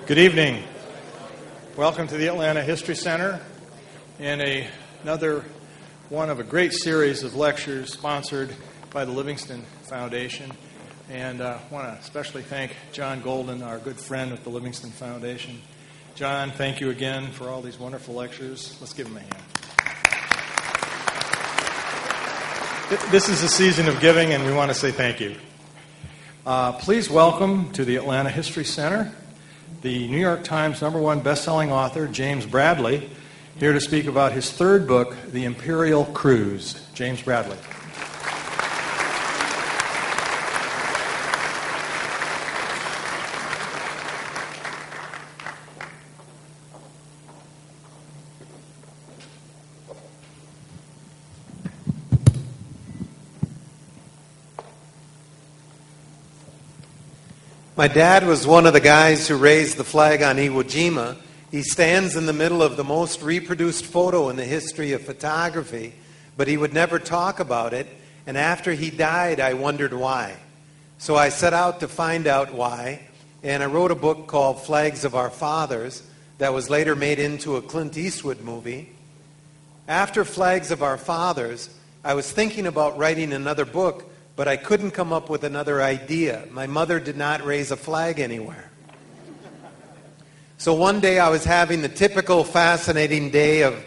Good evening. Welcome to the Atlanta History Center and another one of a great series of lectures sponsored by the Livingston Foundation. And I want to especially thank John Golden, our good friend with the Livingston Foundation. John, thank you again for all these wonderful lectures. Let's give him a hand. This is a season of giving, and we want to say thank you. Please welcome to the Atlanta History Center the New York Times #1 best-selling author, James Bradley, here to speak about his third book, The Imperial Cruise. James Bradley. My dad was one of the guys who raised the flag on Iwo Jima. He stands in the middle of the most reproduced photo in the history of photography, but he would never talk about it, and after he died, I wondered why. So I set out to find out why, and I wrote a book called Flags of Our Fathers that was later made into a Clint Eastwood movie. After Flags of Our Fathers, I was thinking about writing another book, but I couldn't come up with another idea. My mother did not raise a flag anywhere. So one day I was having the typical fascinating day of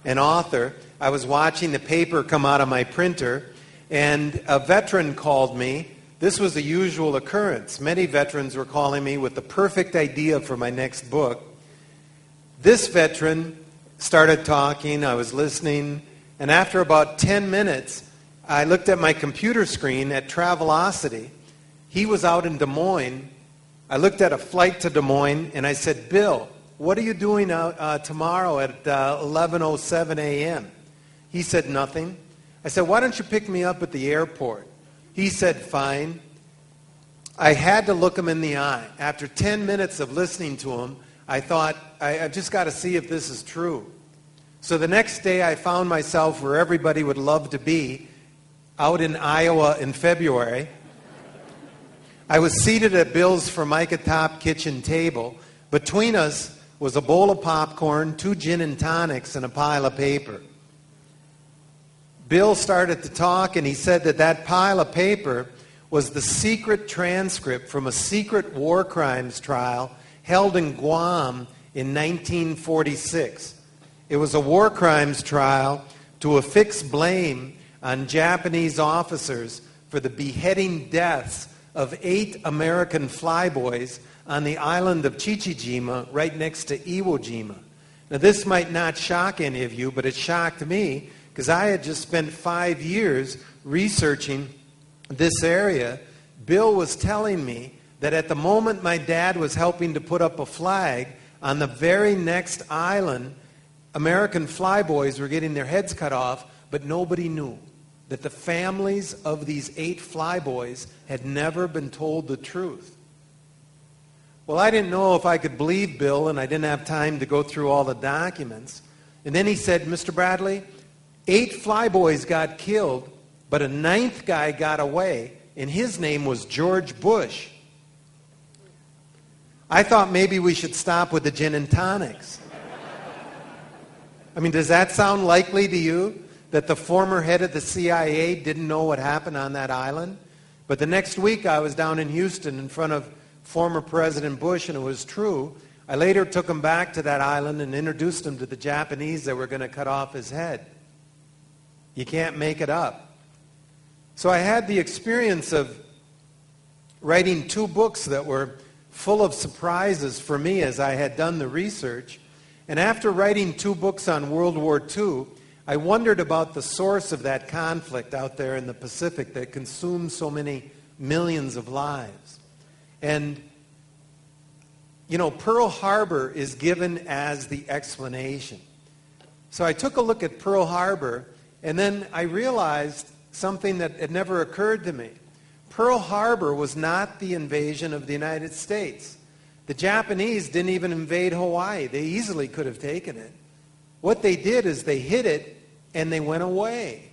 an author. I was watching the paper come out of my printer, and a veteran called me. This was a usual occurrence. Many veterans were calling me with the perfect idea for my next book. This veteran started talking, I was listening, and after about 10 minutes, I looked at my computer screen at Travelocity. He was out in Des Moines. I looked at a flight to Des Moines, and I said, "Bill, what are you doing out tomorrow at 11:07 a.m.? He said, "Nothing." I said, "Why don't you pick me up at the airport?" He said, "Fine." I had to look him in the eye. After 10 minutes of listening to him, I thought, I've just got to see if this is true. So the next day, I found myself where everybody would love to be, out in Iowa in February. I was seated at Bill's Formica top kitchen table. Between us was a bowl of popcorn, 2 gin and tonics, and a pile of paper. Bill started to talk, and he said that pile of paper was the secret transcript from a secret war crimes trial held in Guam in 1946. It was a war crimes trial to affix blame on Japanese officers for the beheading deaths of 8 American flyboys on the island of Chichijima right next to Iwo Jima. Now this might not shock any of you, but it shocked me because I had just spent 5 years researching this area. Bill was telling me that at the moment my dad was helping to put up a flag, on the very next island, American flyboys were getting their heads cut off, but nobody knew that the families of these 8 flyboys had never been told the truth. Well, I didn't know if I could believe Bill, and I didn't have time to go through all the documents. And then he said, "Mr. Bradley, 8 flyboys got killed, but a 9th guy got away, and his name was George Bush." I thought maybe we should stop with the gin and tonics. I mean, does that sound likely to you? That the former head of the CIA didn't know what happened on that island? But the next week I was down in Houston in front of former President Bush, and it was true. I later took him back to that island and introduced him to the Japanese that were going to cut off his head. You can't make it up. So I had the experience of writing 2 books that were full of surprises for me as I had done the research. And after writing 2 books on World War II, I wondered about the source of that conflict out there in the Pacific that consumed so many millions of lives. And, you know, Pearl Harbor is given as the explanation. So I took a look at Pearl Harbor, and then I realized something that had never occurred to me. Pearl Harbor was not the invasion of the United States. The Japanese didn't even invade Hawaii. They easily could have taken it. What they did is they hit it and they went away.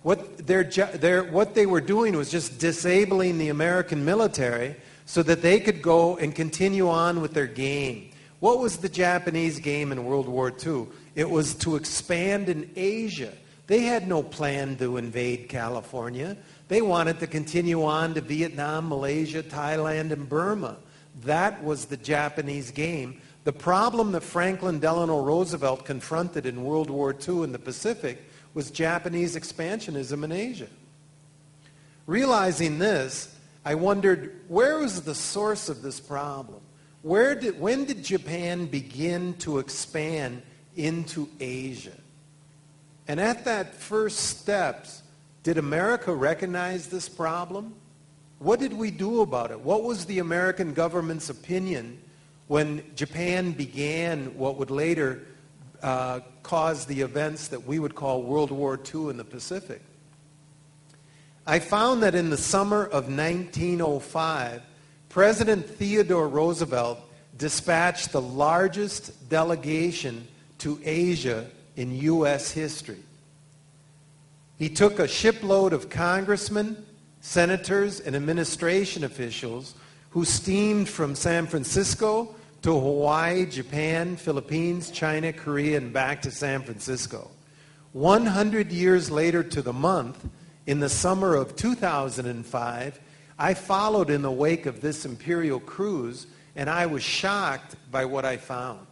What they were doing was just disabling the American military so that they could go and continue on with their game. What was the Japanese game in World War II? It was to expand in Asia. They had no plan to invade California. They wanted to continue on to Vietnam, Malaysia, Thailand, and Burma. That was the Japanese game. The problem that Franklin Delano Roosevelt confronted in World War II in the Pacific was Japanese expansionism in Asia. Realizing this, I wondered, where was the source of this problem? When did Japan begin to expand into Asia? And at that first steps, did America recognize this problem? What did we do about it? What was the American government's opinion when Japan began what would later cause the events that we would call World War II in the Pacific? I found that in the summer of 1905, President Theodore Roosevelt dispatched the largest delegation to Asia in U.S. history. He took a shipload of congressmen, senators, and administration officials who steamed from San Francisco to Hawaii, Japan, Philippines, China, Korea, and back to San Francisco. 100 years later to the month, in the summer of 2005, I followed in the wake of this Imperial Cruise, and I was shocked by what I found.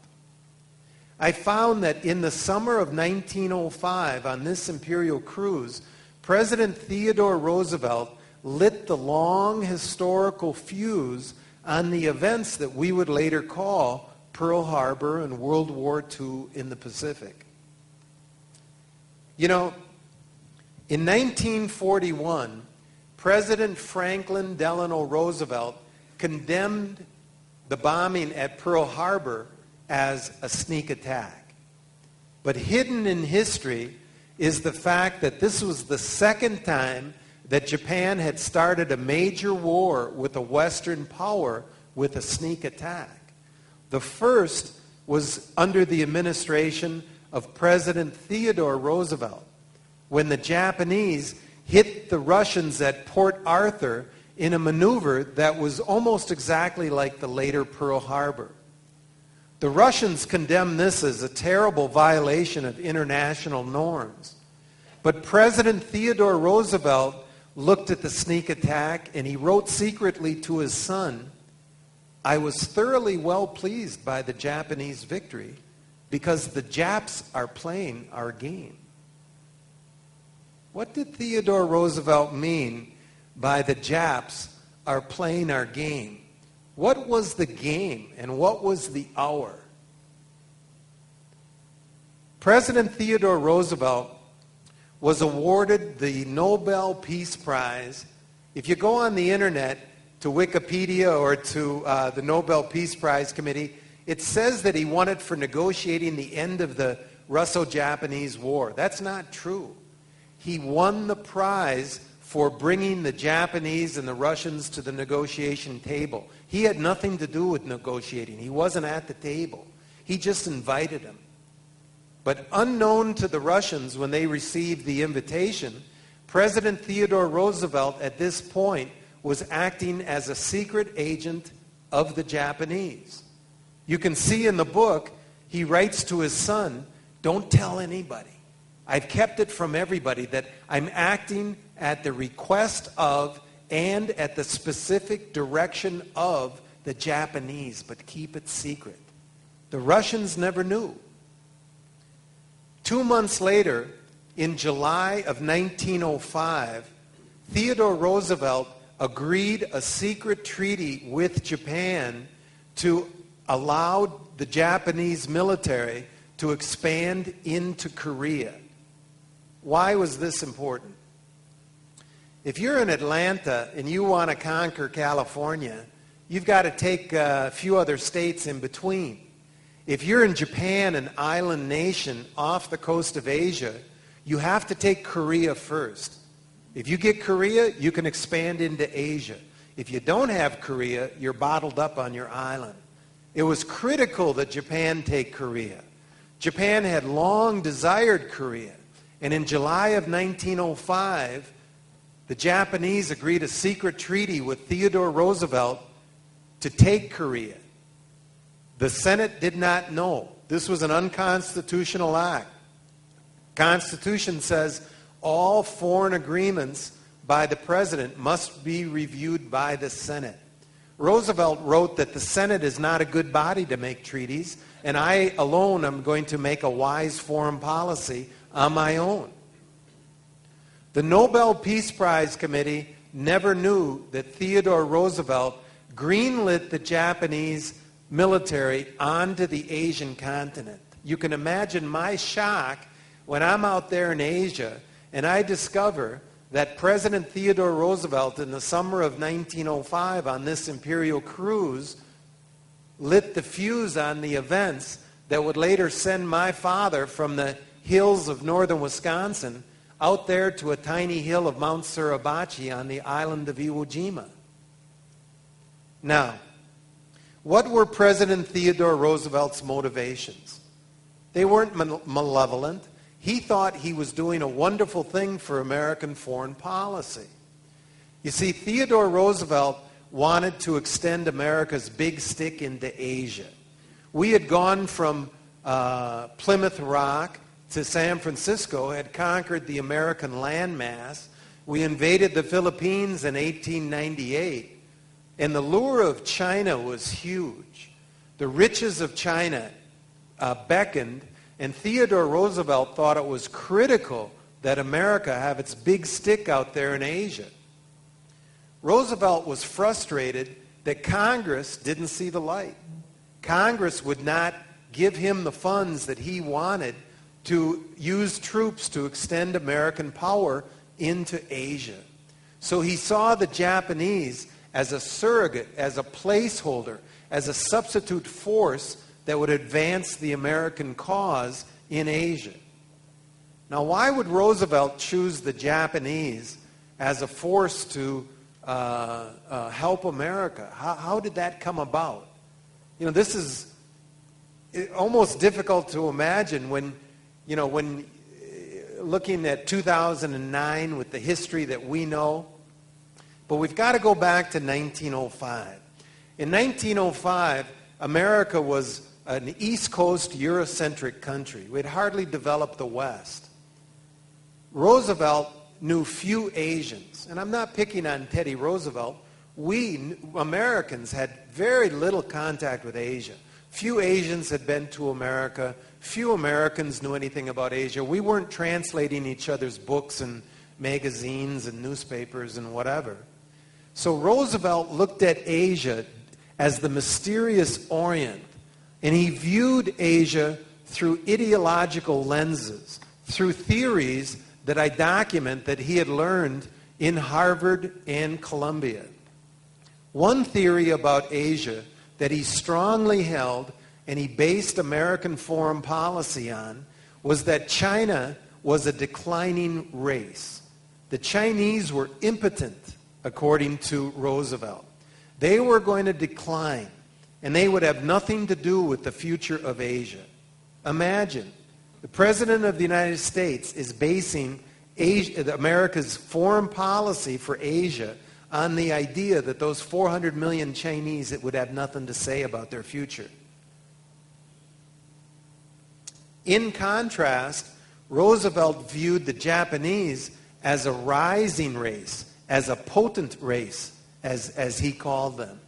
I found that in the summer of 1905, on this Imperial Cruise, President Theodore Roosevelt lit the long historical fuse on the events that we would later call Pearl Harbor and World War II in the Pacific. You know, in 1941, President Franklin Delano Roosevelt condemned the bombing at Pearl Harbor as a sneak attack. But hidden in history is the fact that this was the second time that Japan had started a major war with a Western power with a sneak attack. The first was under the administration of President Theodore Roosevelt, when the Japanese hit the Russians at Port Arthur in a maneuver that was almost exactly like the later Pearl Harbor. The Russians condemned this as a terrible violation of international norms. But President Theodore Roosevelt looked at the sneak attack and he wrote secretly to his son, "I was thoroughly well pleased by the Japanese victory because the Japs are playing our game." What did Theodore Roosevelt mean by the Japs are playing our game? What was the game and what was the hour? President Theodore Roosevelt was awarded the Nobel Peace Prize. If you go on the internet to Wikipedia or to the Nobel Peace Prize Committee, it says that he won it for negotiating the end of the Russo-Japanese War. That's not true. He won the prize for bringing the Japanese and the Russians to the negotiation table. He had nothing to do with negotiating. He wasn't at the table. He just invited them. But unknown to the Russians when they received the invitation, President Theodore Roosevelt at this point was acting as a secret agent of the Japanese. You can see in the book, he writes to his son, "Don't tell anybody. I've kept it from everybody that I'm acting at the request of and at the specific direction of the Japanese, but keep it secret." The Russians never knew. 2 months later, in July of 1905, Theodore Roosevelt agreed a secret treaty with Japan to allow the Japanese military to expand into Korea. Why was this important? If you're in Atlanta and you want to conquer California, you've got to take a few other states in between. If you're in Japan, an island nation off the coast of Asia, you have to take Korea first. If you get Korea, you can expand into Asia. If you don't have Korea, you're bottled up on your island. It was critical that Japan take Korea. Japan had long desired Korea. And in July of 1905, the Japanese agreed a secret treaty with Theodore Roosevelt to take Korea. The Senate did not know. This was an unconstitutional act. Constitution says all foreign agreements by the president must be reviewed by the Senate. Roosevelt wrote that the Senate is not a good body to make treaties, and I alone am going to make a wise foreign policy on my own. The Nobel Peace Prize Committee never knew that Theodore Roosevelt greenlit the Japanese military onto the Asian continent. You can imagine my shock when I'm out there in Asia and I discover that President Theodore Roosevelt in the summer of 1905 on this Imperial Cruise lit the fuse on the events that would later send my father from the hills of northern Wisconsin out there to a tiny hill of Mount Suribachi on the island of Iwo Jima. Now, what were President Theodore Roosevelt's motivations? They weren't malevolent. He thought he was doing a wonderful thing for American foreign policy. You see, Theodore Roosevelt wanted to extend America's big stick into Asia. We had gone from Plymouth Rock to San Francisco, had conquered the American landmass. We invaded the Philippines in 1898. And the lure of China was huge. The riches of China beckoned, and Theodore Roosevelt thought it was critical that America have its big stick out there in Asia. Roosevelt was frustrated that Congress didn't see the light. Congress would not give him the funds that he wanted to use troops to extend American power into Asia. So he saw the Japanese as a surrogate, as a placeholder, as a substitute force that would advance the American cause in Asia. Now, why would Roosevelt choose the Japanese as a force to help America? How did that come about? You know, this is almost difficult to imagine when looking at 2009 with the history that we know. But we've got to go back to 1905. In 1905, America was an East Coast Eurocentric country. We had hardly developed the West. Roosevelt knew few Asians. And I'm not picking on Teddy Roosevelt. We, Americans, had very little contact with Asia. Few Asians had been to America. Few Americans knew anything about Asia. We weren't translating each other's books and magazines and newspapers and whatever. So Roosevelt looked at Asia as the mysterious Orient, and he viewed Asia through ideological lenses, through theories that I document that he had learned in Harvard and Columbia. One theory about Asia that he strongly held and he based American foreign policy on was that China was a declining race. The Chinese were impotent, according to Roosevelt. They were going to decline, and they would have nothing to do with the future of Asia. Imagine, the President of the United States is basing America's foreign policy for Asia on the idea that those 400 million Chinese would have nothing to say about their future. In contrast, Roosevelt viewed the Japanese as a rising race, as a potent race, as he called them.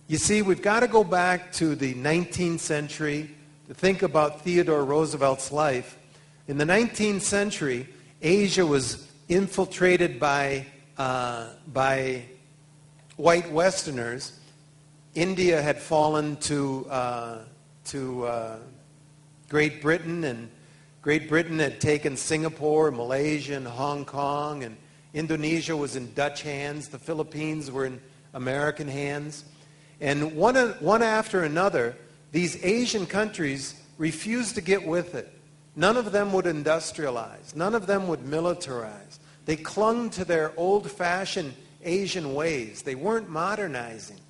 You see, we've got to go back to the 19th century to think about Theodore Roosevelt's life. In the 19th century, Asia was infiltrated by white Westerners. India had fallen to Great Britain, and Great Britain had taken Singapore, Malaysia, and Hong Kong, and Indonesia was in Dutch hands. The Philippines were in American hands. And one after another, these Asian countries refused to get with it. None of them would industrialize. None of them would militarize. They clung to their old-fashioned Asian ways. They weren't modernizing.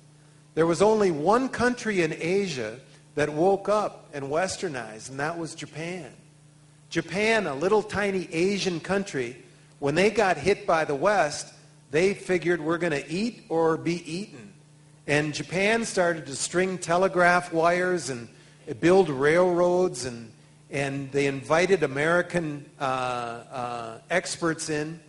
There was only one country in Asia that woke up and westernized, and that was Japan. Japan, a little tiny Asian country, when they got hit by the West, they figured we're going to eat or be eaten. And Japan started to string telegraph wires and build railroads, and they invited American experts in.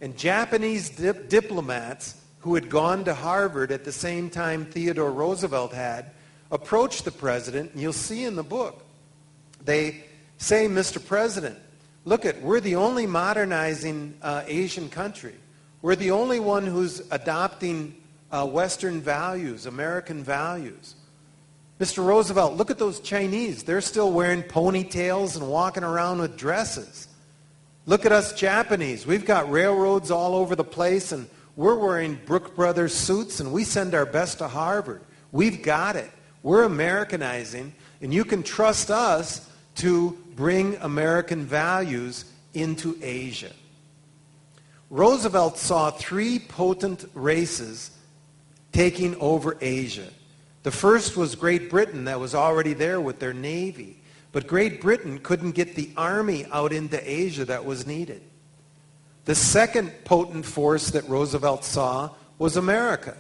And Japanese diplomats who had gone to Harvard at the same time Theodore Roosevelt had approached the president, and you'll see in the book, they say, Mr. President, we're the only modernizing Asian country. We're the only one who's adopting Western values, American values. Mr. Roosevelt, look at those Chinese. They're still wearing ponytails and walking around with dresses. Look at us Japanese. We've got railroads all over the place, and we're wearing Brooks Brothers suits, and we send our best to Harvard. We've got it. We're Americanizing, and you can trust us to bring American values into Asia. Roosevelt saw three potent races taking over Asia. The first was Great Britain, that was already there with their navy. But Great Britain couldn't get the army out into Asia that was needed. The second potent force that Roosevelt saw was America.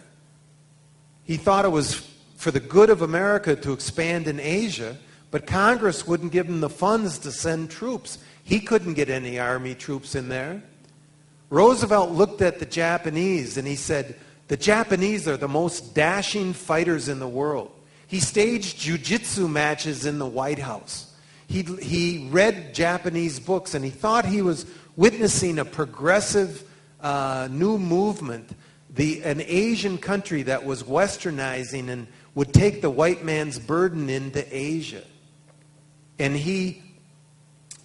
He thought it was for the good of America to expand in Asia, but Congress wouldn't give him the funds to send troops. He couldn't get any army troops in there. Roosevelt looked at the Japanese and he said, the Japanese are the most dashing fighters in the world. He staged jiu-jitsu matches in the White House. He read Japanese books, and he thought he was witnessing a progressive new movement, an Asian country that was westernizing and would take the white man's burden into Asia. And he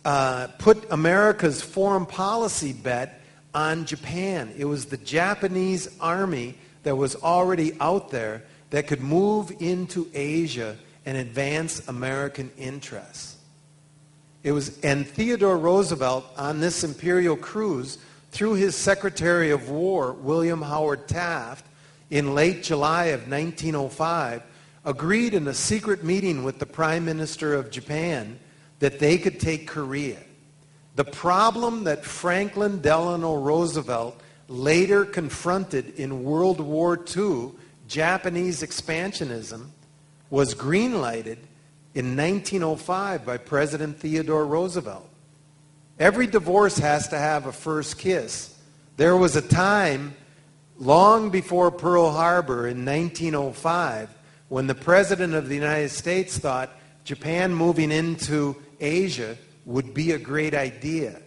put America's foreign policy bet on Japan. It was the Japanese army that was already out there that could move into Asia and advance American interests. And Theodore Roosevelt, on this Imperial Cruise, through his Secretary of War, William Howard Taft, in late July of 1905, agreed in a secret meeting with the Prime Minister of Japan that they could take Korea. The problem that Franklin Delano Roosevelt later confronted in World War II, Japanese expansionism, was green-lighted in 1905 by President Theodore Roosevelt. Every divorce has to have a first kiss. There was a time long before Pearl Harbor in 1905 when the President of the United States thought Japan moving into Asia would be a great idea.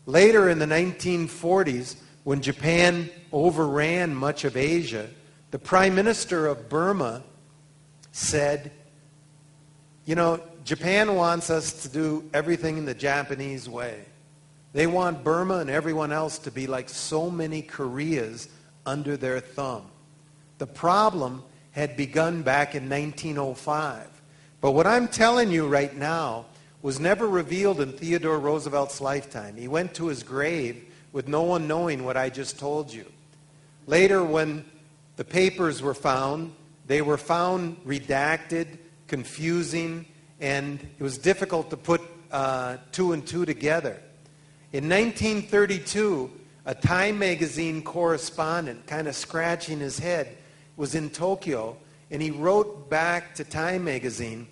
Later in the 1940s, when Japan overran much of Asia, the Prime Minister of Burma said, Japan wants us to do everything in the Japanese way. They want Burma and everyone else to be like so many Koreas under their thumb. The problem had begun back in 1905. But what I'm telling you right now was never revealed in Theodore Roosevelt's lifetime. He went to his grave with no one knowing what I just told you. Later, when the papers were found, they were found redacted, confusing, and it was difficult to put two and two together. In 1932, a Time magazine correspondent, kind of scratching his head, was in Tokyo, and he wrote back to Time magazine.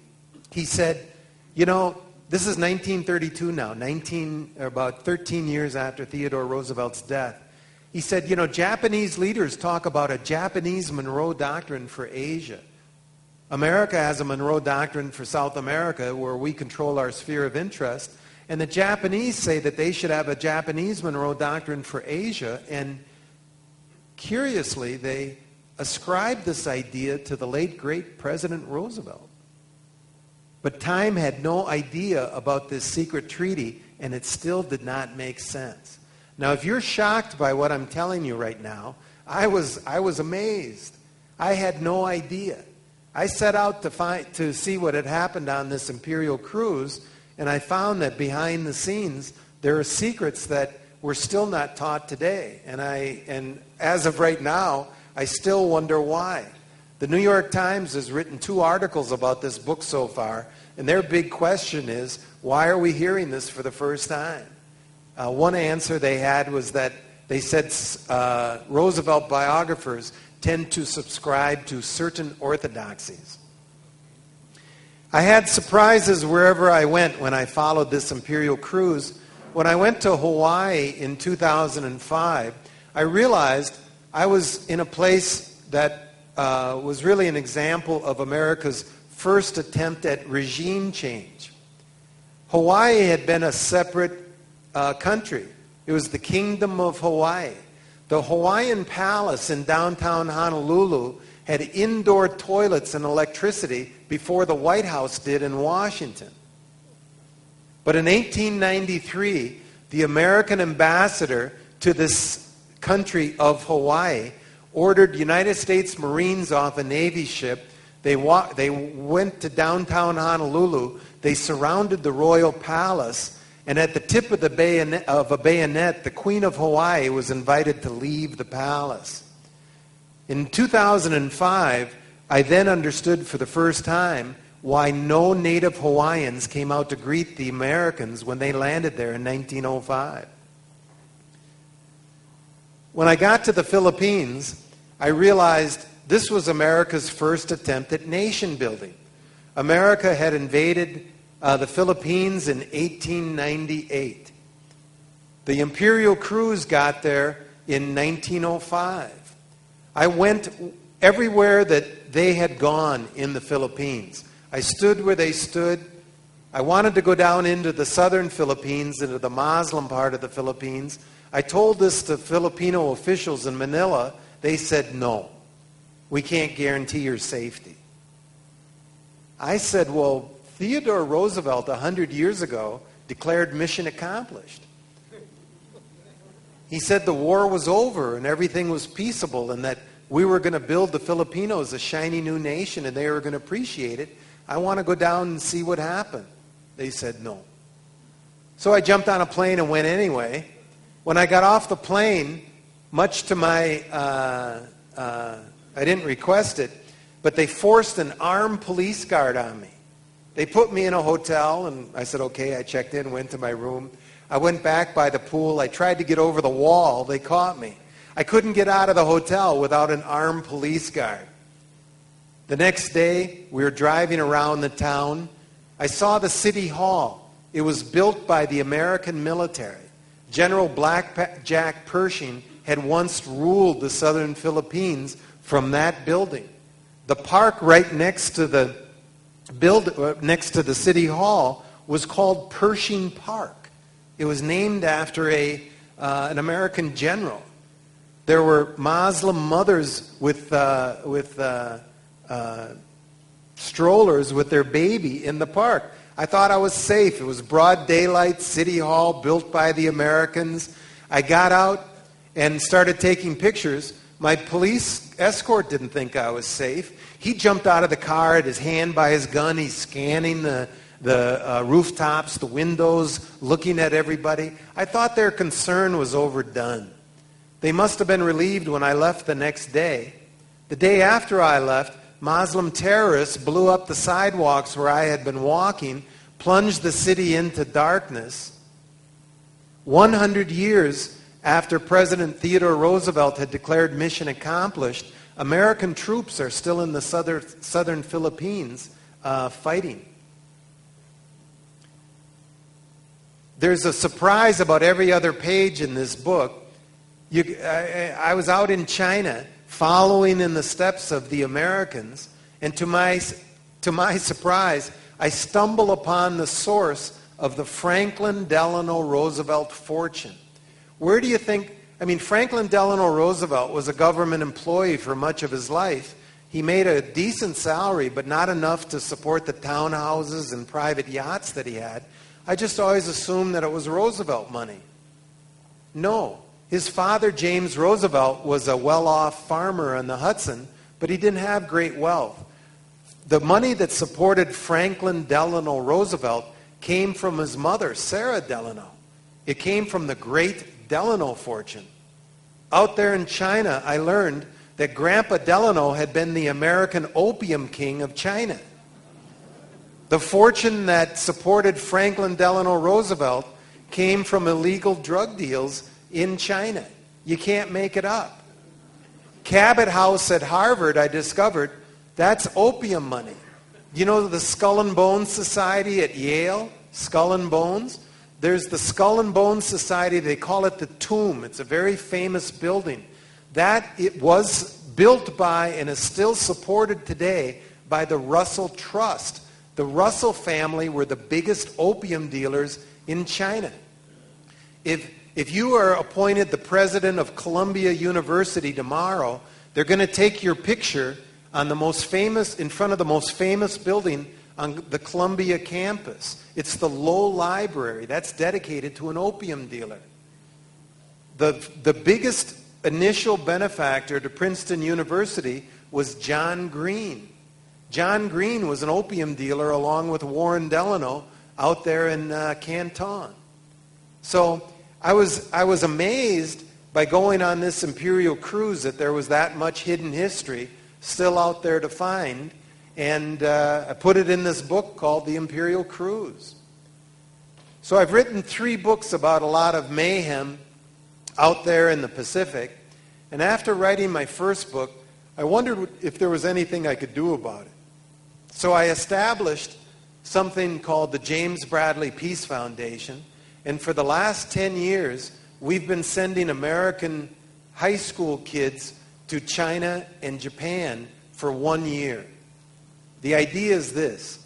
He said, this is 1932 now, about 13 years after Theodore Roosevelt's death. He said, Japanese leaders talk about a Japanese Monroe Doctrine for Asia. America has a Monroe Doctrine for South America where we control our sphere of interest. And the Japanese say that they should have a Japanese Monroe Doctrine for Asia. And curiously, they ascribed this idea to the late, great President Roosevelt. But Time had no idea about this secret treaty, and it still did not make sense. Now, if you're shocked by what I'm telling you right now, I was amazed. I had no idea. I set out to see what had happened on this Imperial Cruise, and I found that behind the scenes there are secrets that were still not taught today. And as of right now, I still wonder why. The New York Times has written 2 articles about this book so far, and their big question is, why are we hearing this for the first time? One answer they had was that they said Roosevelt biographers tend to subscribe to certain orthodoxies. I had surprises wherever I went when I followed this Imperial Cruise. When I went to Hawaii in 2005, I realized I was in a place that was really an example of America's first attempt at regime change. Hawaii had been a separate country. It was the Kingdom of Hawaii. The Hawaiian Palace in downtown Honolulu had indoor toilets and electricity before the White House did in Washington. But in 1893, the American ambassador to this country of Hawaii ordered United States Marines off a Navy ship. They went to downtown Honolulu. They surrounded the Royal Palace. And at the tip of a bayonet, the Queen of Hawaii was invited to leave the palace. In 2005, I then understood for the first time why no native Hawaiians came out to greet the Americans when they landed there in 1905. When I got to the Philippines, I realized this was America's first attempt at nation building. America had invaded the Philippines in 1898. The Imperial Cruise got there in 1905. I went everywhere that they had gone in the Philippines. I stood where they stood. I wanted to go down into the southern Philippines, into the Muslim part of the Philippines. I told this to Filipino officials in Manila. They said, no, we can't guarantee your safety. I said, well, Theodore Roosevelt 100 years ago declared mission accomplished. He said the war was over and everything was peaceable and that we were going to build the Filipinos a shiny new nation and they were going to appreciate it. I want to go down and see what happened. They said no. So I jumped on a plane and went anyway. When I got off the plane, much to my, I didn't request it, but they forced an armed police guard on me. They put me in a hotel and I said, okay, I checked in, went to my room. I went back by the pool. I tried to get over the wall. They caught me. I couldn't get out of the hotel without an armed police guard. The next day, we were driving around the town. I saw the city hall. It was built by the American military. General Blackjack Pershing had once ruled the southern Philippines from that building. The park right next to the city hall was called Pershing Park. It was named after an American general. There were Muslim mothers with strollers with their baby in the park. I thought I was safe. It was broad daylight, city hall, built by the Americans. I got out and started taking pictures. My police escort didn't think I was safe. He jumped out of the car, had his hand by his gun. He's scanning the rooftops, the windows, looking at everybody. I thought their concern was overdone. They must have been relieved when I left the next day. The day after I left, Muslim terrorists blew up the sidewalks where I had been walking, plunged the city into darkness. 100 years after President Theodore Roosevelt had declared mission accomplished, American troops are still in the southern Philippines fighting. There's a surprise about every other page in this book. I was out in China following in the steps of the Americans, and to my surprise, I stumble upon the source of the Franklin Delano Roosevelt fortune. Where do you think, Franklin Delano Roosevelt was a government employee for much of his life. He made a decent salary, but not enough to support the townhouses and private yachts that he had. I just always assumed that it was Roosevelt money. No. His father, James Roosevelt, was a well-off farmer on the Hudson, but he didn't have great wealth. The money that supported Franklin Delano Roosevelt came from his mother, Sarah Delano. It came from the great Delano fortune. Out there in China, I learned that Grandpa Delano had been the American opium king of China. The fortune that supported Franklin Delano Roosevelt came from illegal drug deals in China. You can't make it up. Cabot House at Harvard, I discovered, that's opium money. You know the Skull and Bones Society at Yale? Skull and Bones? There's the Skull and Bones Society. They call it the Tomb. It's a very famous building. It was built by and is still supported today by the Russell Trust. The Russell family were the biggest opium dealers in China. If you are appointed the president of Columbia University tomorrow, they're going to take your picture on in front of the most famous building on the Columbia campus. It's the Low Library. That's dedicated to an opium dealer. The biggest initial benefactor to Princeton University was John Green. John Green was an opium dealer along with Warren Delano out there in Canton. So I was amazed by going on this Imperial Cruise that there was that much hidden history still out there to find. And I put it in this book called The Imperial Cruise. So I've written 3 books about a lot of mayhem out there in the Pacific. And after writing my first book, I wondered if there was anything I could do about it. So I established something called the James Bradley Peace Foundation. And for the last 10 years, we've been sending American high school kids to China and Japan for 1 year. The idea is this.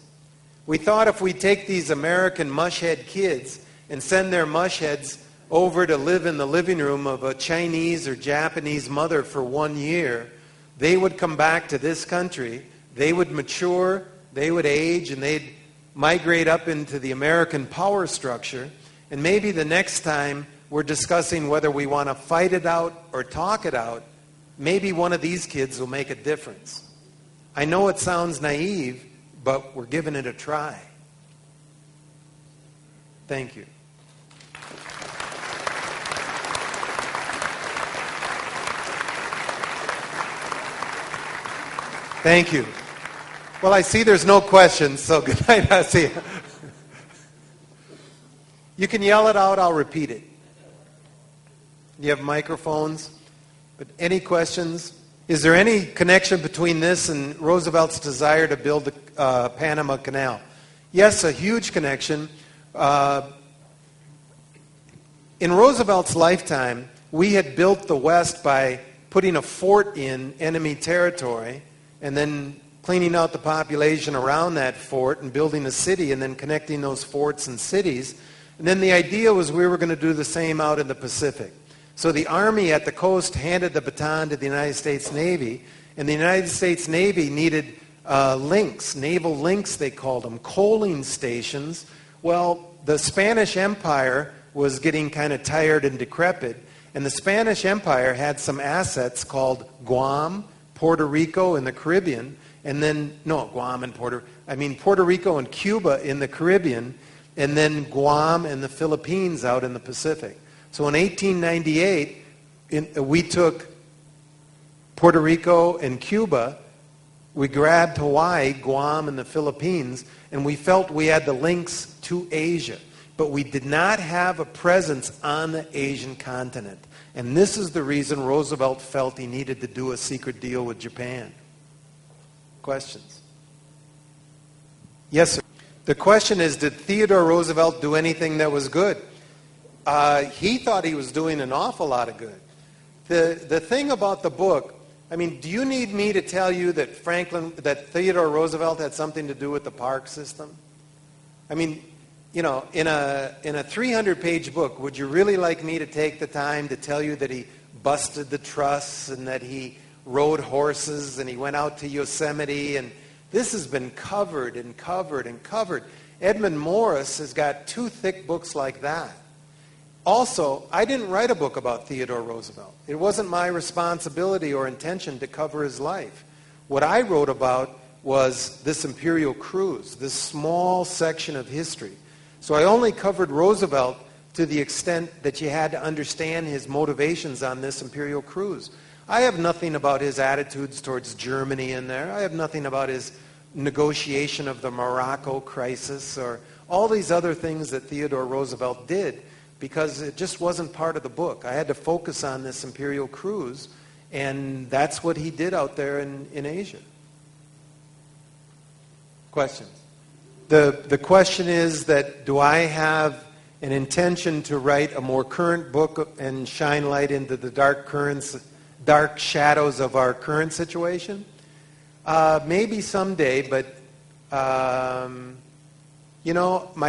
We thought if we take these American mushhead kids and send their mushheads over to live in the living room of a Chinese or Japanese mother for 1 year, they would come back to this country, they would mature, they would age, and they'd migrate up into the American power structure. And maybe the next time we're discussing whether we want to fight it out or talk it out, maybe one of these kids will make a difference. I know it sounds naive, but we're giving it a try. Thank you. Thank you. Well, I see there's no questions, so good night. I'll see you. You can yell it out, I'll repeat it. You have microphones. But any questions? Is there any connection between this and Roosevelt's desire to build the Panama Canal? Yes, a huge connection. In Roosevelt's lifetime, we had built the West by putting a fort in enemy territory and then cleaning out the population around that fort and building a city and then connecting those forts and cities. And then the idea was we were going to do the same out in the Pacific. So the Army at the coast handed the baton to the United States Navy, and the United States Navy needed links, naval links they called them, coaling stations. Well, the Spanish Empire was getting kind of tired and decrepit, and the Spanish Empire had some assets called Guam, Puerto Rico, and the Caribbean, and then, no, Guam and Puerto Rico and Cuba in the Caribbean, and then Guam and the Philippines out in the Pacific. So in 1898, we took Puerto Rico and Cuba, we grabbed Hawaii, Guam, and the Philippines, and we felt we had the links to Asia. But we did not have a presence on the Asian continent. And this is the reason Roosevelt felt he needed to do a secret deal with Japan. Questions? Yes, sir. The question is, did Theodore Roosevelt do anything that was good? He thought he was doing an awful lot of good. The thing about the book, I mean, do you need me to tell you that Theodore Roosevelt had something to do with the park system? I mean, you know, in a 300-page book, would you really like me to take the time to tell you that he busted the trusts and that he rode horses and he went out to Yosemite? And this has been covered and covered and covered. Edmund Morris has got 2 thick books like that. Also, I didn't write a book about Theodore Roosevelt. It wasn't my responsibility or intention to cover his life. What I wrote about was this Imperial Cruise, this small section of history. So I only covered Roosevelt to the extent that you had to understand his motivations on this Imperial Cruise. I have nothing about his attitudes towards Germany in there. I have nothing about his negotiation of the Morocco crisis or all these other things that Theodore Roosevelt did, because it just wasn't part of the book. I had to focus on this Imperial Cruise, And that's what he did out there in Asia. Questions? The question is that, do I have an intention to write a more current book and shine light into the dark shadows of our current situation? Maybe someday, but my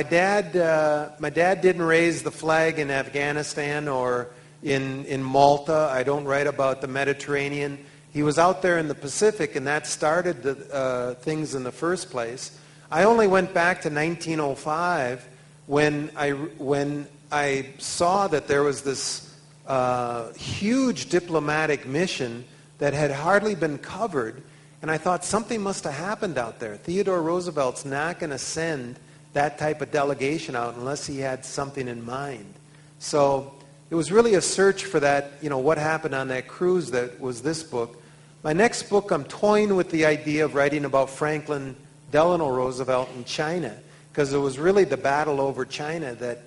dad didn't raise the flag in Afghanistan or in Malta. I don't write about the Mediterranean. He was out there in the Pacific, and that started the things in the first place. I only went back to 1905 when I saw that there was this huge diplomatic mission that had hardly been covered, and I thought something must have happened out there. Theodore Roosevelt's not going to send that type of delegation out unless he had something in mind. So it was really a search for that, what happened on that cruise that was this book. My next book, I'm toying with the idea of writing about Franklin Delano Roosevelt in China, because it was really the battle over China that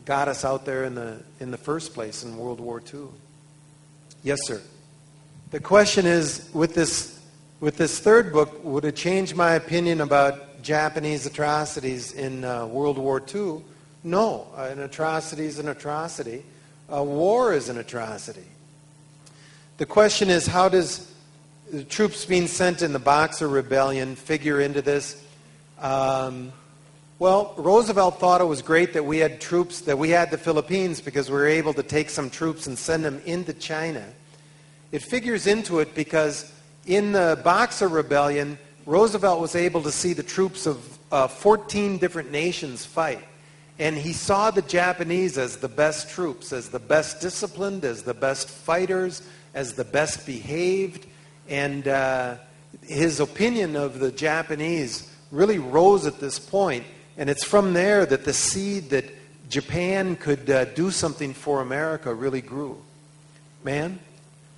got us out there in the first place in World War II. Yes, sir. The question is, with this third book, would it change my opinion about Japanese atrocities in World War II? No. An atrocity is an atrocity. War is an atrocity. The question is, how does the troops being sent in the Boxer Rebellion figure into this? Well, Roosevelt thought it was great that we had troops, that we had the Philippines, because we were able to take some troops and send them into China. It figures into it because in the Boxer Rebellion, Roosevelt was able to see the troops of 14 different nations fight. And he saw the Japanese as the best troops, as the best disciplined, as the best fighters, as the best behaved. And his opinion of the Japanese really rose at this point. And it's from there that the seed that Japan could do something for America really grew. Man,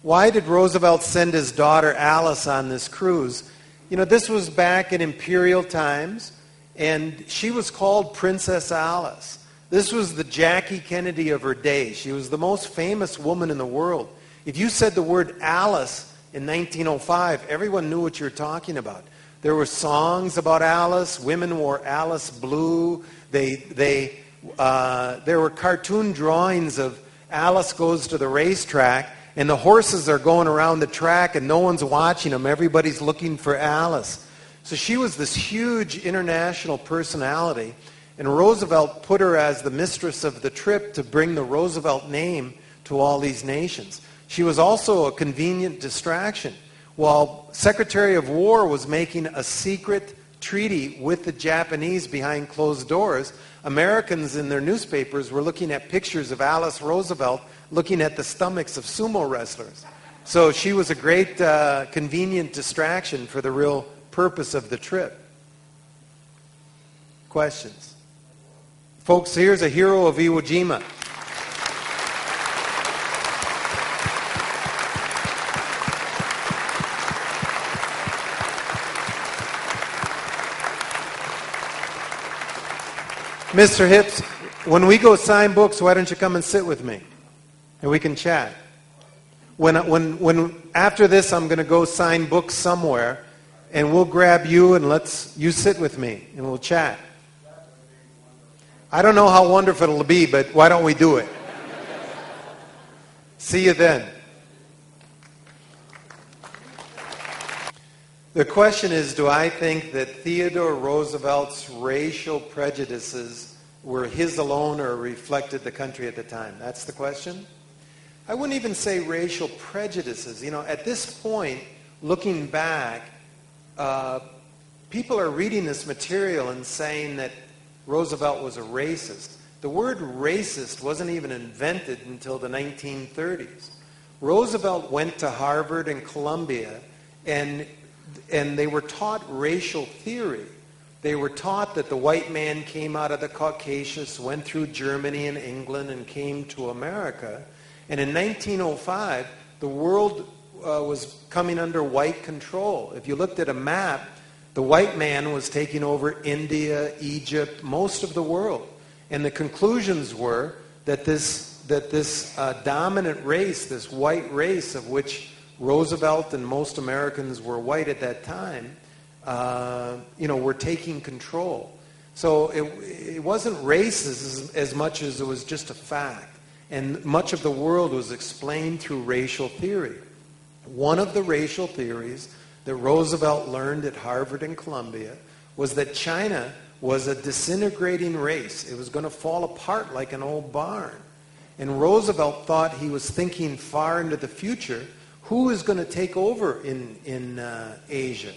why did Roosevelt send his daughter Alice on this cruise? This was back in imperial times, and she was called Princess Alice. This was the Jackie Kennedy of her day. She was the most famous woman in the world. If you said the word Alice in 1905, everyone knew what you were talking about. There were songs about Alice. Women wore Alice blue. There were cartoon drawings of Alice goes to the racetrack, and the horses are going around the track, and no one's watching them. Everybody's looking for Alice. So she was this huge international personality, and Roosevelt put her as the mistress of the trip to bring the Roosevelt name to all these nations. She was also a convenient distraction. While Secretary of War was making a secret treaty with the Japanese behind closed doors, Americans in their newspapers were looking at pictures of Alice Roosevelt looking at the stomachs of sumo wrestlers. So she was a great convenient distraction for the real purpose of the trip. Questions? Folks, here's a hero of Iwo Jima. Mr. Hips, when we go sign books, why don't you come and sit with me? And we can chat. When after this, I'm going to go sign books somewhere, and we'll grab you and you sit with me, and we'll chat. I don't know how wonderful it'll be, but why don't we do it? See you then. The question is, do I think that Theodore Roosevelt's racial prejudices were his alone or reflected the country at the time? That's the question. I wouldn't even say racial prejudices. At this point, looking back, people are reading this material and saying that Roosevelt was a racist. The word racist wasn't even invented until the 1930s. Roosevelt went to Harvard and Columbia, and they were taught racial theory. They were taught that the white man came out of the Caucasus, went through Germany and England, and came to America. And in 1905, the world was coming under white control. If you looked at a map, the white man was taking over India, Egypt, most of the world. And the conclusions were that this that this dominant race, this white race of which Roosevelt and most Americans were white at that time, were taking control. So it wasn't racist as much as it was just a fact. And much of the world was explained through racial theory. One of the racial theories that Roosevelt learned at Harvard and Columbia was that China was a disintegrating race. It was going to fall apart like an old barn. And Roosevelt thought he was thinking far into the future. Who is going to take over in Asia?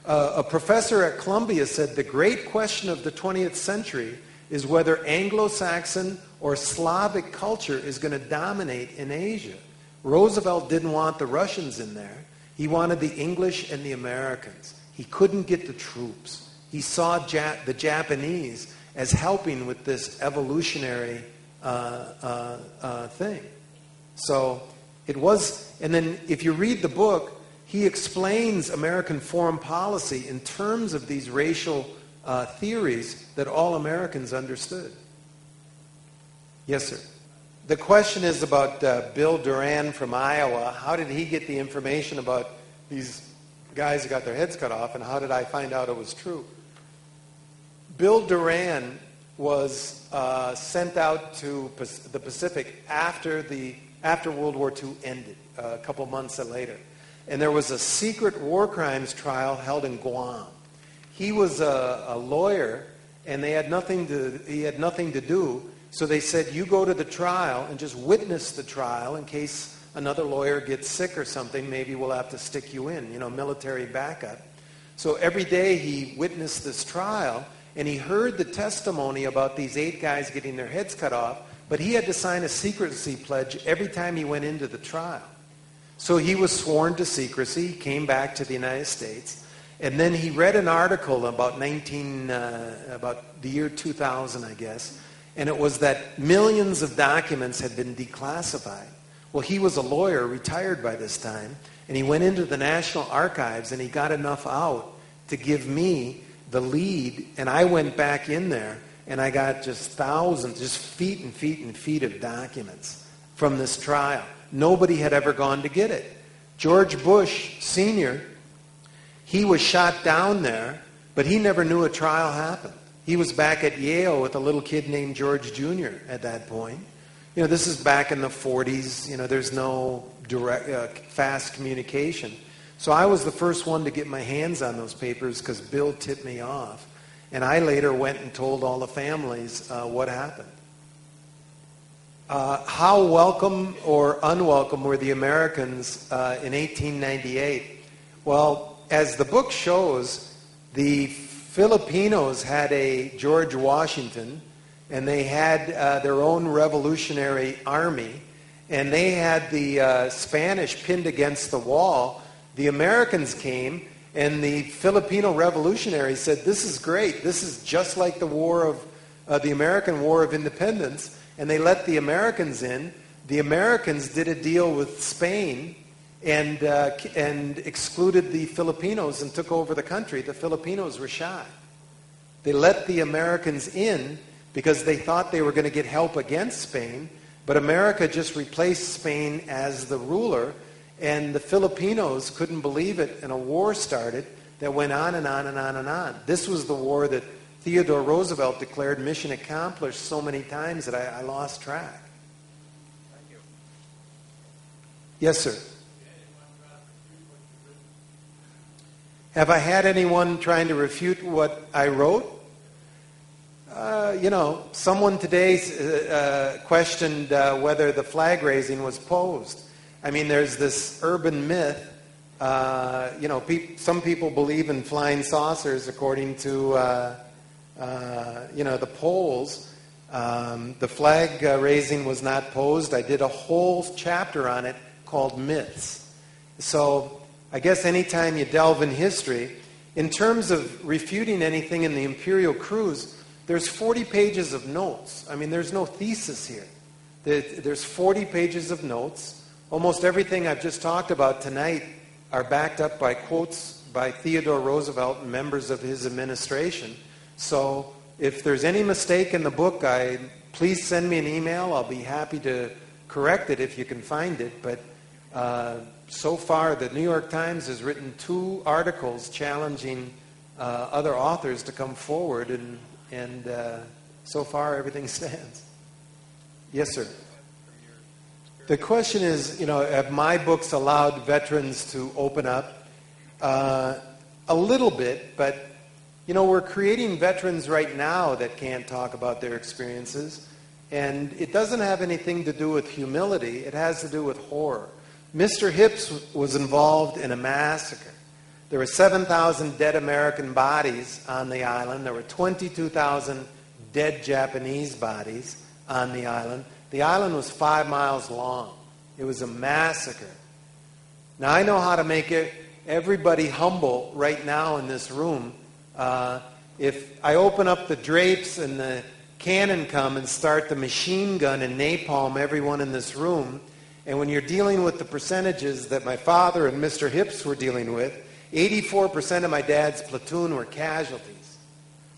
A professor at Columbia said the great question of the 20th century is whether Anglo-Saxon or Slavic culture is going to dominate in Asia. Roosevelt didn't want the Russians in there. He wanted the English and the Americans. He couldn't get the troops. He saw the Japanese as helping with this evolutionary thing. So it was, and then if you read the book, he explains American foreign policy in terms of these racial theories that all Americans understood. Yes, sir. The question is about Bill Duran from Iowa. How did he get the information about these guys who got their heads cut off, and how did I find out it was true? Bill Duran was sent out to the Pacific after World War II ended, a couple months later. And there was a secret war crimes trial held in Guam. He was a lawyer, and he had nothing to do. So they said, you go to the trial and just witness the trial in case another lawyer gets sick or something. Maybe we'll have to stick you in, military backup. So every day he witnessed this trial, and he heard the testimony about these 8 guys getting their heads cut off, but he had to sign a secrecy pledge every time he went into the trial. So he was sworn to secrecy, came back to the United States, and then he read an article about the year 2000, I guess, and it was that millions of documents had been declassified. Well, he was a lawyer, retired by this time, and he went into the National Archives, and he got enough out to give me the lead, and I went back in there, and I got just thousands, just feet and feet and feet of documents from this trial. Nobody had ever gone to get it. George Bush Sr., he was shot down there, but he never knew a trial happened. He was back at Yale with a little kid named George Jr. at that point. This is back in the 40s. There's no direct, fast communication. So I was the first one to get my hands on those papers because Bill tipped me off. And I later went and told all the families what happened. How welcome or unwelcome were the Americans in 1898? Well, as the book shows, the Filipinos had a George Washington, and they had their own revolutionary army, and they had the Spanish pinned against the wall. The Americans came, and the Filipino revolutionaries said, this is great. This is just like the American War of Independence. And they let the Americans in. The Americans did a deal with Spain and excluded the Filipinos and took over the country. The Filipinos were shy. They let the Americans in because they thought they were going to get help against Spain, but America just replaced Spain as the ruler, and the Filipinos couldn't believe it, and a war started that went on and on and on and on. This was the war that Theodore Roosevelt declared mission accomplished so many times that I lost track. Thank you. Yes, sir. Have I had anyone trying to refute what I wrote? Someone today questioned whether the flag raising was posed. I mean, there's this urban myth. Some people believe in flying saucers, according to the polls. The flag raising was not posed. I did a whole chapter on it called Myths. So I guess anytime you delve in history, in terms of refuting anything in the Imperial Cruise, there's 40 pages of notes. I mean, there's no thesis here. There's 40 pages of notes. Almost everything I've just talked about tonight are backed up by quotes by Theodore Roosevelt and members of his administration. So if there's any mistake in the book, please send me an email. I'll be happy to correct it if you can find it. But so far, the New York Times has written 2 articles challenging other authors to come forward, and so far everything stands. Yes, sir. The question is, have my books allowed veterans to open up? A little bit, but we're creating veterans right now that can't talk about their experiences, and it doesn't have anything to do with humility. It has to do with horror. Mr. Hips was involved in a massacre. There were 7,000 dead American bodies on the island. There were 22,000 dead Japanese bodies on the island. The island was 5 miles long. It was a massacre. Now, I know how to make everybody humble right now in this room. If I open up the drapes and the cannon come and start the machine gun and napalm everyone in this room, and when you're dealing with the percentages that my father and Mr. Hips were dealing with, 84% of my dad's platoon were casualties.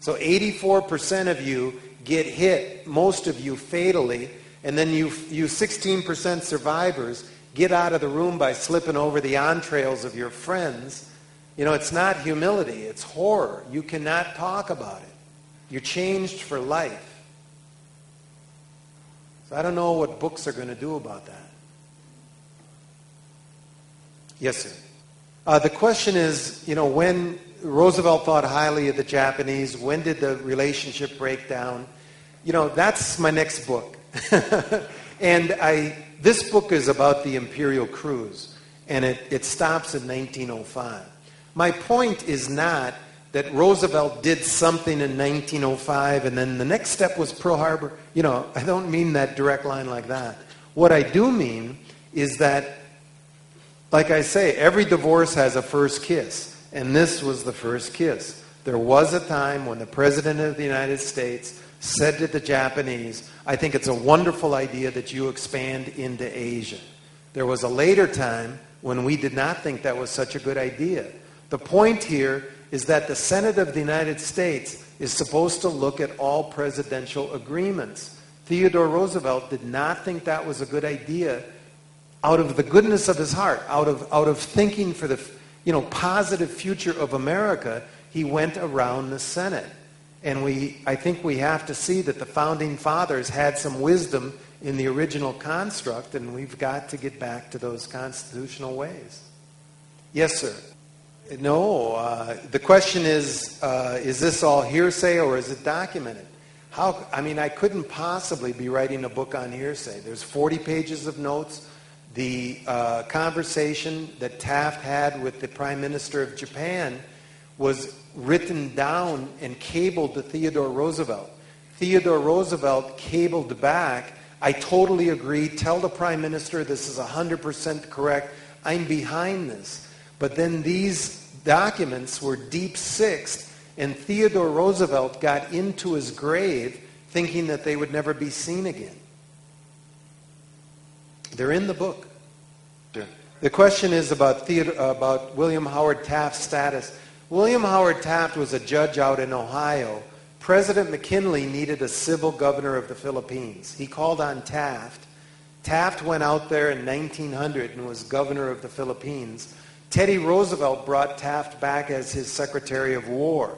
So 84% of you get hit, most of you fatally, and then you 16% survivors get out of the room by slipping over the entrails of your friends. It's not humility, it's horror. You cannot talk about it. You're changed for life. So I don't know what books are going to do about that. Yes, sir. The question is, when Roosevelt thought highly of the Japanese, when did the relationship break down? That's my next book. And this book is about the Imperial Cruise, and it stops in 1905. My point is not that Roosevelt did something in 1905 and then the next step was Pearl Harbor. I don't mean that direct line like that. What I do mean is that, like I say, every divorce has a first kiss, and this was the first kiss. There was a time when the President of the United States said to the Japanese, I think it's a wonderful idea that you expand into Asia. There was a later time when we did not think that was such a good idea. The point here is that the Senate of the United States is supposed to look at all presidential agreements. Theodore Roosevelt did not think that was a good idea. Out of the goodness of his heart, out of thinking for the positive future of America, he went around the Senate. And I think we have to see that the Founding Fathers had some wisdom in the original construct, and we've got to get back to those constitutional ways. Yes, sir. No, the question is this all hearsay or is it documented? I couldn't possibly be writing a book on hearsay. There's 40 pages of notes. The conversation that Taft had with the Prime Minister of Japan was written down and cabled to Theodore Roosevelt. Theodore Roosevelt cabled back, I totally agree, tell the Prime Minister this is 100% correct, I'm behind this. But then these documents were deep-sixed, and Theodore Roosevelt got into his grave thinking that they would never be seen again. They're in the book. The question is about William Howard Taft's status. William Howard Taft was a judge out in Ohio. President McKinley needed a civil governor of the Philippines. He called on Taft. Taft went out there in 1900 and was governor of the Philippines. Teddy Roosevelt brought Taft back as his Secretary of War.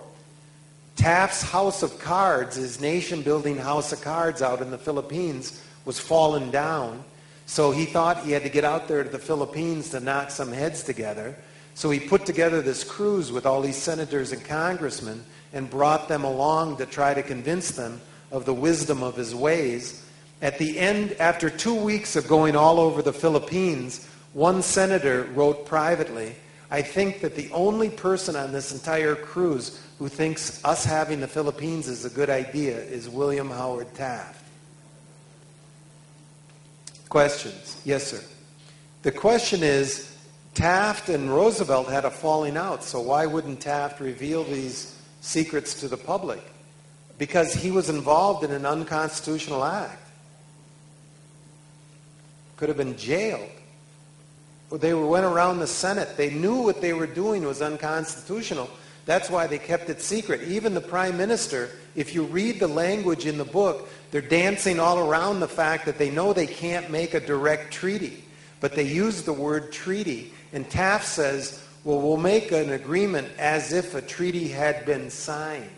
Taft's house of cards, his nation-building house of cards out in the Philippines, was falling down. So he thought he had to get out there to the Philippines to knock some heads together. So he put together this cruise with all these senators and congressmen and brought them along to try to convince them of the wisdom of his ways. At the end, after 2 weeks of going all over the Philippines, one senator wrote privately, I think that the only person on this entire cruise who thinks us having the Philippines is a good idea is William Howard Taft. Questions? Yes, sir. The question is, Taft and Roosevelt had a falling out, so why wouldn't Taft reveal these secrets to the public? Because he was involved in an unconstitutional act. Could have been jailed. They went around the Senate. They knew what they were doing was unconstitutional. That's why they kept it secret. Even the prime minister, if you read the language in the book, they're dancing all around the fact that they know they can't make a direct treaty. But they use the word treaty. And Taft says, well, we'll make an agreement as if a treaty had been signed.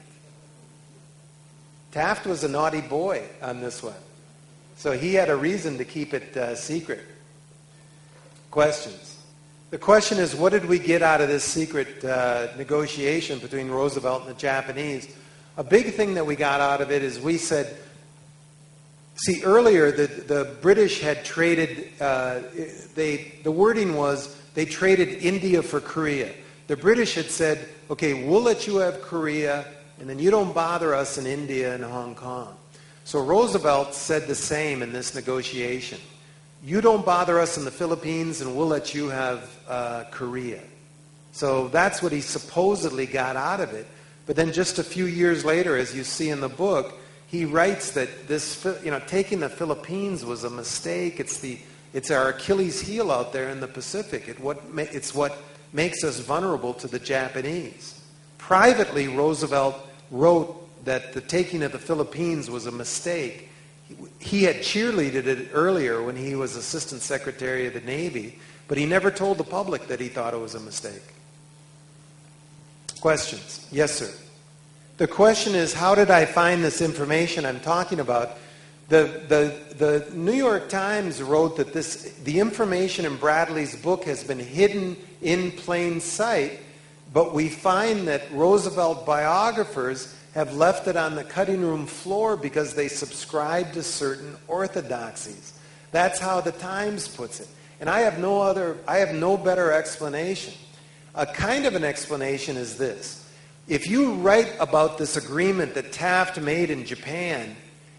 Taft was a naughty boy on this one. So he had a reason to keep it secret. Questions? The question is, what did we get out of this secret negotiation between Roosevelt and the Japanese? A big thing that we got out of it is we said, see, earlier the British had traded, the wording was they traded India for Korea. The British had said, okay, we'll let you have Korea, and then you don't bother us in India and Hong Kong. So Roosevelt said the same in this negotiation. You don't bother us in the Philippines, and we'll let you have Korea. So that's what he supposedly got out of it. But then just a few years later, as you see in the book, he writes that this, taking the Philippines was a mistake. It's our Achilles heel out there in the Pacific. It's what makes us vulnerable to the Japanese. Privately, Roosevelt wrote that the taking of the Philippines was a mistake. He had cheerleaded it earlier when he was Assistant Secretary of the Navy, but he never told the public that he thought it was a mistake. Questions? Yes, sir. The question is, how did I find this information I'm talking about? The New York Times wrote that the information in Bradley's book has been hidden in plain sight, but we find that Roosevelt biographers have left it on the cutting room floor because they subscribe to certain orthodoxies. That's how the Times puts it. And I have no better explanation. A kind of an explanation is this. If you write about this agreement that Taft made in Japan,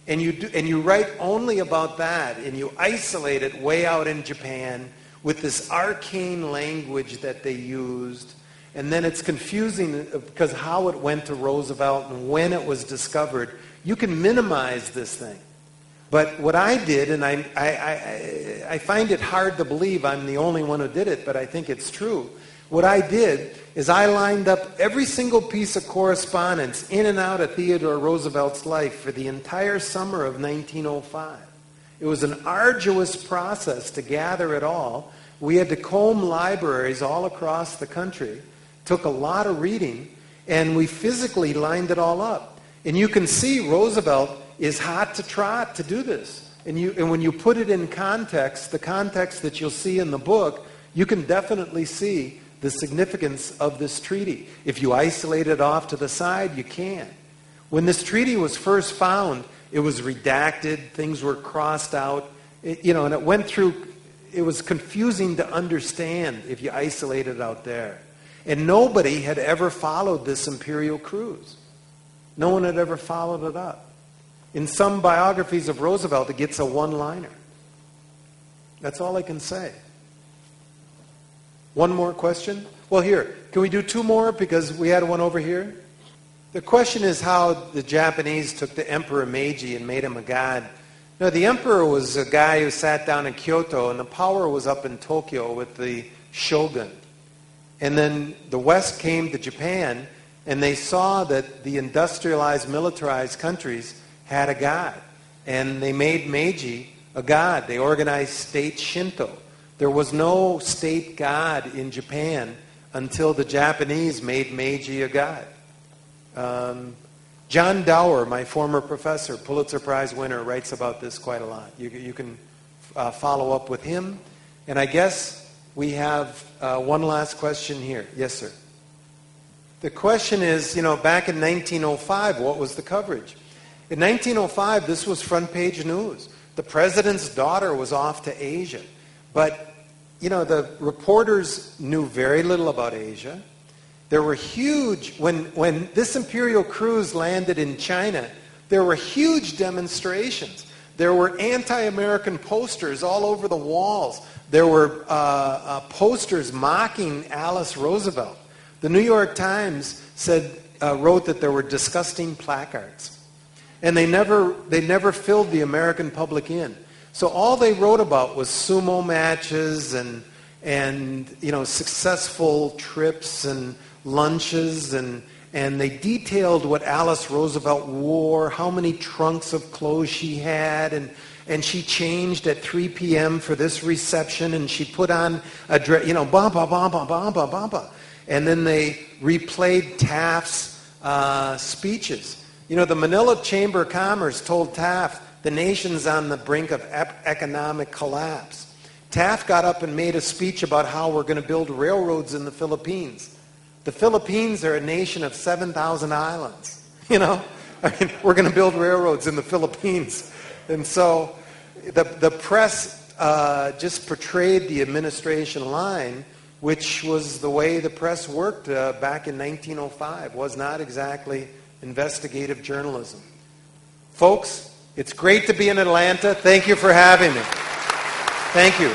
and you write only about that, and you isolate it way out in Japan with this arcane language that they used, and then it's confusing because how it went to Roosevelt and when it was discovered, you can minimize this thing. But what I did, and I find it hard to believe I'm the only one who did it, but I think it's true. What I did is I lined up every single piece of correspondence in and out of Theodore Roosevelt's life for the entire summer of 1905. It was an arduous process to gather it all. We had to comb libraries all across the country. Took a lot of reading, and we physically lined it all up. And you can see Roosevelt is hot to trot to do this. And when you put it in context, the context that you'll see in the book, you can definitely see the significance of this treaty. If you isolate it off to the side, you can. When this treaty was first found, it was redacted, things were crossed out, and it went through, it was confusing to understand if you isolated it out there. And nobody had ever followed this Imperial Cruise. No one had ever followed it up. In some biographies of Roosevelt, it gets a one-liner. That's all I can say. One more question? Well, here, can we do two more because we had one over here? The question is how the Japanese took the Emperor Meiji and made him a god. No, the emperor was a guy who sat down in Kyoto, and the power was up in Tokyo with the shogun. And then the West came to Japan, and they saw that the industrialized, militarized countries had a god. And they made Meiji a god. They organized state Shinto. There was no state god in Japan until the Japanese made Meiji a god. John Dower, my former professor, Pulitzer Prize winner, writes about this quite a lot. You can follow up with him. And I guess we have one last question here. Yes, sir. The question is, back in 1905, what was the coverage? In 1905, this was front page news. The president's daughter was off to Asia. But, the reporters knew very little about Asia. There were huge, when this Imperial Cruise landed in China, there were huge demonstrations. There were anti-American posters all over the walls. There were posters mocking Alice Roosevelt. The New York Times wrote that there were disgusting placards. And they never filled the American public in. So all they wrote about was sumo matches and successful trips and lunches, and they detailed what Alice Roosevelt wore, how many trunks of clothes she had, and she changed at 3 p.m. for this reception, and she put on a dress, bamba, bamba, bamba, bamba. And then they replayed Taft's speeches. The Manila Chamber of Commerce told Taft the nation's on the brink of economic collapse. Taft got up and made a speech about how we're going to build railroads in the Philippines. The Philippines are a nation of 7,000 islands. We're going to build railroads in the Philippines. And so the press just portrayed the administration line, which was the way the press worked back in 1905. Was not exactly investigative journalism. Folks, it's great to be in Atlanta. Thank you for having me. Thank you.